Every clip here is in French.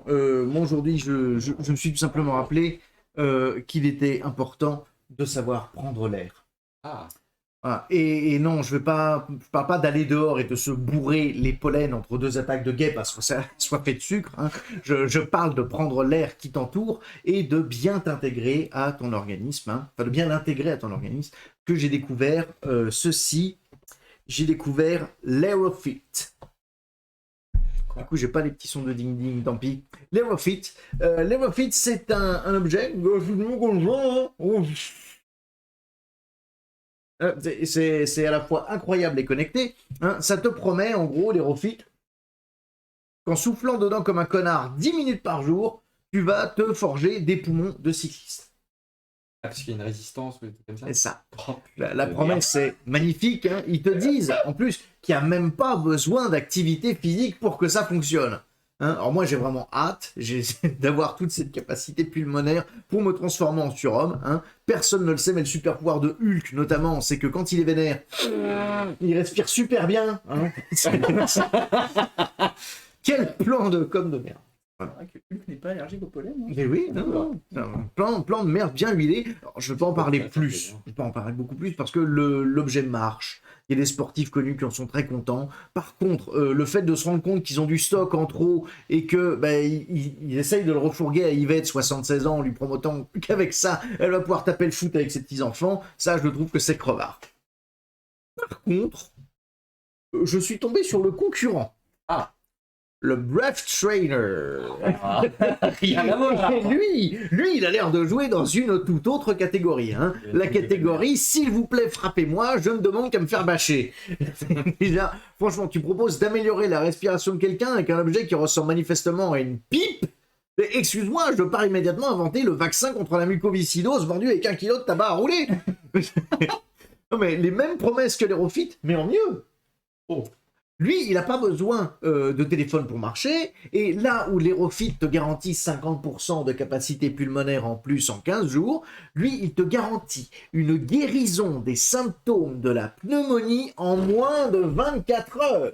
moi aujourd'hui, je me suis tout simplement rappelé qu'il était important de savoir prendre l'air. Ah, Voilà. Et non, je parle pas d'aller dehors et de se bourrer les pollens entre deux attaques de guêpes parce que ça soit fait de sucre. Hein. Je parle de prendre l'air qui t'entoure et de bien t'intégrer à ton organisme, hein. Enfin de bien l'intégrer à ton organisme. Que j'ai découvert ceci, j'ai découvert l'Aerofit. Du coup, j'ai pas les petits sons de ding ding, tant pis. L'Aerofit, c'est un objet. C'est à la fois incroyable et connecté. Hein. Ça te promet, en gros, l'Aerofit, qu'en soufflant dedans comme un connard 10 minutes par jour, tu vas te forger des poumons de cycliste. parce qu'il y a une résistance ou des trucs comme ça. C'est ça. Oh, La promesse est magnifique. Hein. Ils te disent, en plus, qu'il n'y a même pas besoin d'activité physique pour que ça fonctionne. Hein. Alors moi, j'ai vraiment hâte d'avoir toute cette capacité pulmonaire pour me transformer en surhomme. Hein. Personne ne le sait, mais le super pouvoir de Hulk, notamment, c'est que quand il est vénère, il respire super bien. Hein. Quel plan de com de merde. C'est vrai que Hulk n'est pas allergique au pollen. Hein. Mais oui, non. Plan de merde bien huilé. Alors, je ne vais pas en parler plus. Je vais pas en parler beaucoup plus parce que l'objet marche. Il y a des sportifs connus qui en sont très contents. Par contre, le fait de se rendre compte qu'ils ont du stock en trop et que ils essayent de le refourguer à Yvette, 76 ans, en lui promettant qu'avec ça, elle va pouvoir taper le foot avec ses petits-enfants, ça, je trouve que c'est crevard. Par contre, je suis tombé sur le concurrent. Ah. Le Breath Trainer. Rien à voir. Lui, il a l'air de jouer dans une toute autre catégorie. Hein. La catégorie, s'il vous plaît, frappez-moi, je ne demande qu'à me faire bâcher. Déjà, franchement, tu proposes d'améliorer la respiration de quelqu'un avec un objet qui ressemble manifestement à une pipe. Excuse-moi, je pars immédiatement inventer le vaccin contre la mucoviscidose vendu avec 1 kilo de tabac à rouler. Non, mais les mêmes promesses que l'Aerofit, mais en mieux. Oh. Lui, il n'a pas besoin de téléphone pour marcher, et là où l'Aerofit te garantit 50% de capacité pulmonaire en plus en 15 jours, lui, il te garantit une guérison des symptômes de la pneumonie en moins de 24 heures.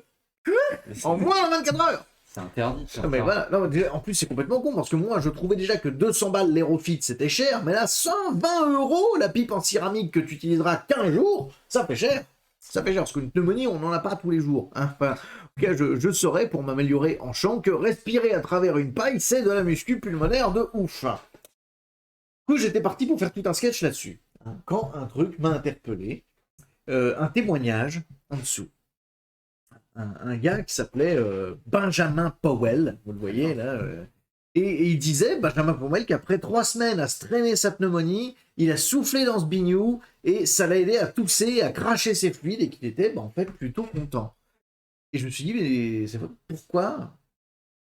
En moins de 24 heures. C'est interdit. Non, mais voilà. Non, déjà, en plus, c'est complètement con, parce que moi, je trouvais déjà que 200 balles l'Aerofit, c'était cher, mais là, 120 € la pipe en céramique que tu utiliseras 15 jours, ça fait cher. Ça fait cher, parce qu'une pneumonie, on n'en a pas tous les jours. Hein. Enfin, en tout cas, je saurais, pour m'améliorer en chant, que respirer à travers une paille, c'est de la muscu pulmonaire de ouf. Du coup, j'étais parti pour faire tout un sketch là-dessus. Quand un truc m'a interpellé, un témoignage en dessous. Un gars qui s'appelait Benjamin Powell, vous le voyez là, et il disait, Benjamin Powell, qu'après 3 semaines à se traîner sa pneumonie, il a soufflé dans ce bignou et ça l'a aidé à tousser, à cracher ses fluides et qu'il était en fait plutôt content. Et je me suis dit, mais pourquoi?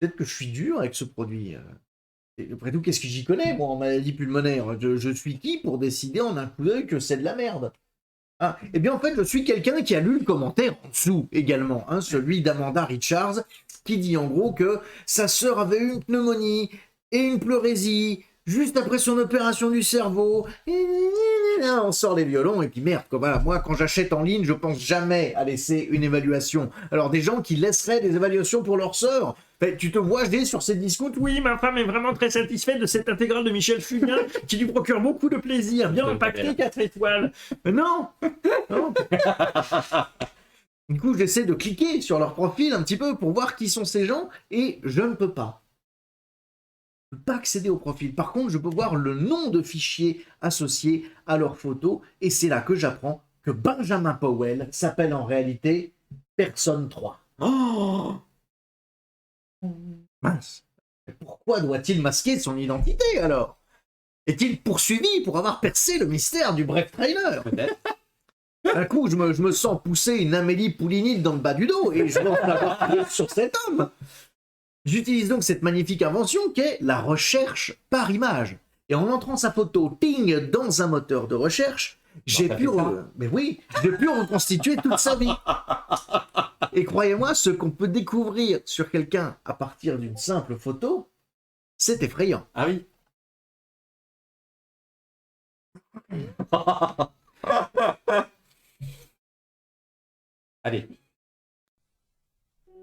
Peut-être que je suis dur avec ce produit. Et après tout, qu'est-ce que j'y connais, moi, en maladie pulmonaire? Je suis qui pour décider en un coup d'œil que c'est de la merde? Ah, eh bien, en fait, je suis quelqu'un qui a lu le commentaire en dessous également, hein, celui d'Amanda Richards, qui dit en gros que sa sœur avait eu une pneumonie et une pleurésie juste après son opération du cerveau. On sort les violons et puis merde, quoi, voilà. Moi, quand j'achète en ligne, je pense jamais à laisser une évaluation. Alors, des gens qui laisseraient des évaluations pour leur sœur. Tu te vois jeter sur ces discours. Oui, ma femme est vraiment très satisfaite de cette intégrale de Michel Fugain qui lui procure beaucoup de plaisir. Bien impacté, 4 étoiles. Mais non, non. Du coup, j'essaie de cliquer sur leur profil un petit peu pour voir qui sont ces gens et je ne peux pas. Je ne peux pas accéder au profil. Par contre, je peux voir le nom de fichier associé à leur photo et c'est là que j'apprends que Benjamin Powell s'appelle en réalité Personne 3. Oh! Mince. Mais pourquoi doit-il masquer son identité alors? Est-il poursuivi pour avoir percé le mystère du Breath Trainer? Peut-être. Un coup, je me sens pousser une Amélie Poulinite dans le bas du dos et je veux en savoir plus sur cet homme. J'utilise donc cette magnifique invention qu'est la recherche par image. Et en entrant sa photo ting dans un moteur de recherche, j'ai pu reconstituer toute sa vie. Et croyez-moi, ce qu'on peut découvrir sur quelqu'un à partir d'une simple photo, c'est effrayant. Ah oui. Allez.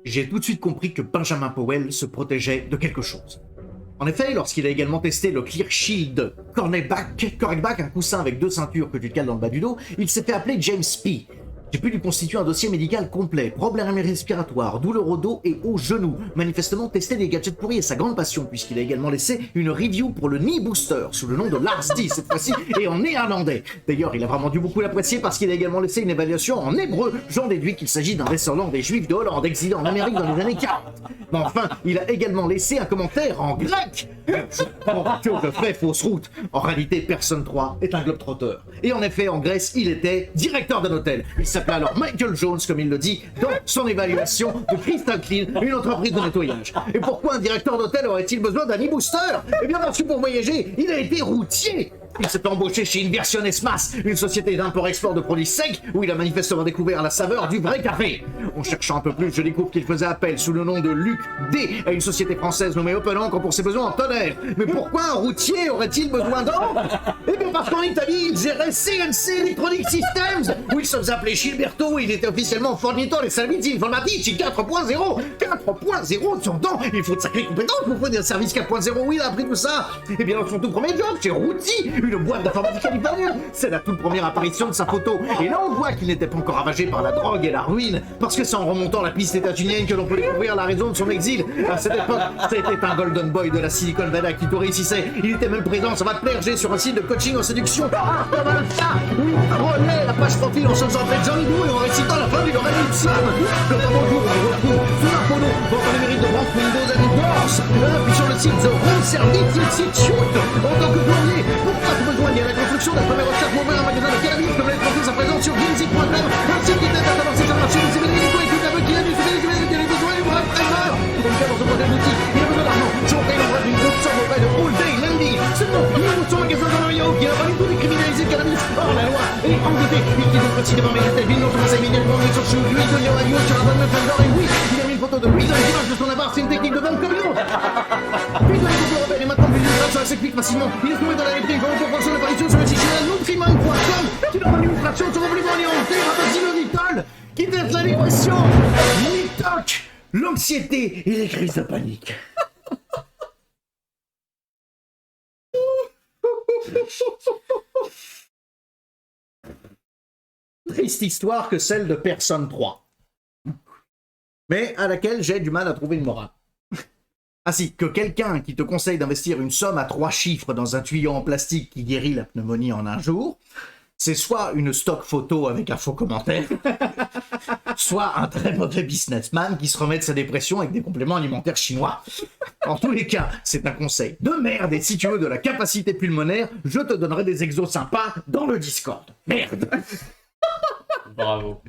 J'ai tout de suite compris que Benjamin Powell se protégeait de quelque chose. En effet, lorsqu'il a également testé le Clear Shield Cornerback, un coussin avec 2 ceintures que tu te cales dans le bas du dos, il s'est fait appeler James P. J'ai pu lui constituer un dossier médical complet, problèmes respiratoires, douleurs au dos et au genou, manifestement tester des gadgets pourris est sa grande passion puisqu'il a également laissé une review pour le Knee Booster sous le nom de Lars D cette fois-ci et en néerlandais. D'ailleurs, il a vraiment dû beaucoup l'apprécier parce qu'il a également laissé une évaluation en hébreu. J'en déduis qu'il s'agit d'un descendant des Juifs de Hollande exilés en Amérique dans les années 40. Mais enfin, il a également laissé un commentaire en grec. Que fait fausse route. En réalité, personne 3 est un globetrotter. Et en effet, en Grèce, il était directeur d'un hôtel. Il s'appelait alors Michael Jones, comme il le dit, dans son évaluation de Crystal Clean, une entreprise de nettoyage. Et pourquoi un directeur d'hôtel aurait-il besoin d'un e-booster? Eh bien parce que pour voyager, il a été routier. Il s'est embauché chez Inversion Esmas, une société d'import-export de produits secs, où il a manifestement découvert la saveur du vrai café. En cherchant un peu plus, je découvre qu'il faisait appel sous le nom de Luc D à une société française nommée Open Encre pour ses besoins en tonnerre. Mais pourquoi un routier aurait-il besoin d'encre? Eh bien parce qu'en Italie, il gérait CNC Electronic Systems, où il se faisait appeler Gilberto, il était officiellement forniteur des servizi informatici 4.0. 4.0, tu entends? Il faut de sacrées compétences pour faire des services 4.0, où il a appris tout ça. Eh bien dans son tout premier job, chez Routy, une boîte d'informatique californienne. C'est la toute première apparition de sa photo. Et là, on voit qu'il n'était pas encore ravagé par la drogue et la ruine, parce que c'est en remontant la piste états-unienne que l'on peut découvrir la raison de son exil. À cette époque, c'était un golden boy de la Silicon Valley qui tout réussissait. Il était même présent, ça va te plaire, j'ai sur un site de coaching en séduction. Ah, pas mal ça! Oui, prenez la page profil en se faisant appeler Johnny Boo et en récitant la fin du domaine Ipsum. Le bonjour, on le retrouve sous un polo, votre numérique de vente Windows and Doors. Puis sur le site The Home Service Institute, en tant que plombier, pourquoi tu besoin de la construction d'un premier recherche pour ouvrir un magasin de cannabis comme l'être sa présence sur Gimzik.com, un site qui t'aide à avancer sur le marché des civilités et tout la qui a dû se faire des besoins et bref, trésor. En tout cas, dans ce projet d'outils, il a besoin d'argent. J'en paye l'emploi d'une grosse somme auprès de All Day Lundi. Seulement, il y a son magasin dans l'Orient qui n'a pas du tout décriminalisé le cannabis. Or, la loi est engoutée. Il qui donc précisément mes têtes villes, non seulement ça immédiatement mis sur chez lui, de Léo Radio, sur la bonne meuf et oui, il a mis une photo de lui dans les images de son appart, c'est une technique de 20 communions. Puis de l'équipe européenne et maintenant plus d'illustration, elle s'explique facilement. Il est trouvé dans la lettrine, pour proportion d'apparition sur le site nutrimon.com, qui donne une illustration sur complètement anéanté, Rabasilonitol, qui teste la dépression, Nitoc, l'anxiété et les crises de panique. Triste histoire que celle de Personne 3. Mais à laquelle j'ai du mal à trouver une morale. Ah si, que quelqu'un qui te conseille d'investir une somme à 3 chiffres dans un tuyau en plastique qui guérit la pneumonie en un jour, c'est soit une stock photo avec un faux commentaire, soit un très mauvais businessman qui se remet de sa dépression avec des compléments alimentaires chinois. En tous les cas, c'est un conseil de merde et si tu veux de la capacité pulmonaire, je te donnerai des exos sympas dans le Discord. Merde. Bravo.